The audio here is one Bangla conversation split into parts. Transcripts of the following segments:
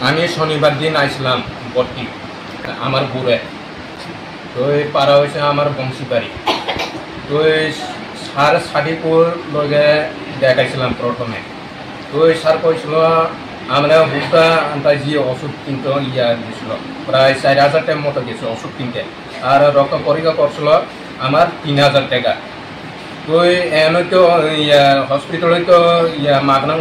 আমি শনিবার দিন আইছিলাম ভর্তি আমার বুড়ে। তো এই পাড়া হয়েছে আমার বংশীবাড়ি। তো এই সার সাদিপুর লগে দেখাইছিলাম প্রথমে। তো এই সার কইছিল আমরা বুড়টা আন্দাজি ওষুধ কিনতে দিয়েছিল, প্রায় 4,000 টাকার মতো গেছে ওষুধ কিনতে। আর রক্ত পরীক্ষা করছিল আমার 3,000 টাকা। তো এনে তো হসপিটালে তো মাগনা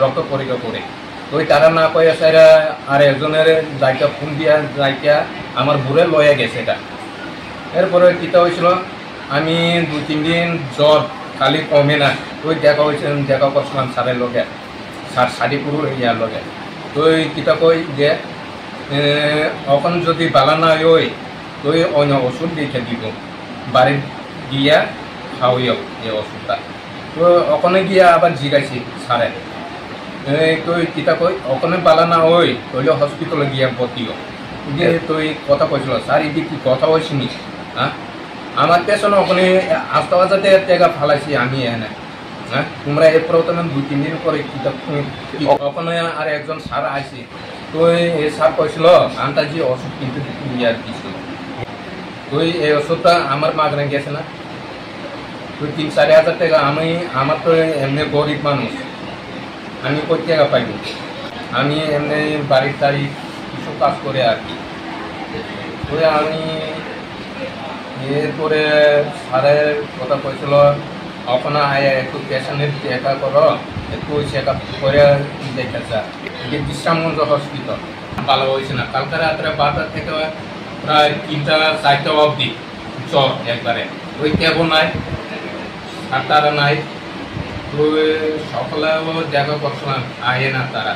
রক্ত পরীক্ষা করে। তো তারা না কয়ে সারা আর একজনের যাইটা ফোন দিয়া যাইটা আমার বুড়ে লয়ে গেছে এটা। এরপরে কিতা হয়েছিল, আমি 2-3 দিন জ্বর খালি কমে না। তো দেখা করছিলাম সারের লগে, সার সাদিপুর লগে। তো কিতা কই যে এখন যদি বালা না হয় তো অন্য ওষুধ দেখে দিব, বাড়ি গিয়া খাওয়াইও এই ওষুধটা। তো ওখানে গিয়া আবার জিগাইছি সারে, তো কিতা কই ওখানে বালা না হই তৈলে হসপিটালে গিয়া ভর্তিও। যে তুই কথা কইছিল স্যার এটি কি কথা হয়েছিনি? হ্যাঁ, আমার পেছনে ওখানে 8,000 টাকা ফালাইছি আমি এনে। হ্যাঁ, তোমরা এর প্রথমে 2-3 দিন পরে কিতা ওখানে আর একজন স্যার আইসি। তো এই স্যার কইছিল আন্দাজি ওষুধ কিন্তু দিছিল। তো এই ওষুধটা আমার মাগনা গেছে না। তো 3-4 হাজার টাকা আমার তো এমনি গরিব মানুষ, আমি কই টাকা পাইব? আমি এমনি বাড়ির টাড়ি কিছু কাজ করে আর কি। তো আমি এরপরে স্যারের কথা কইছিল ওখানে আয় একটু পেশেন্টের চেক আপ করো, একটু চেক আপ করে দেখেছে যে বিশ্রামগঞ্জ হসপিটাল। ভালো হয়েছে না, কালকে রাত্রে 12টা থেকে প্রায় 3টা-4টা অবধি জ্বর একবারে। ওই ট্যাবও নাই, আর তারা নাই। তো সকালেও দেখা করছিলাম আয়ে না তারা।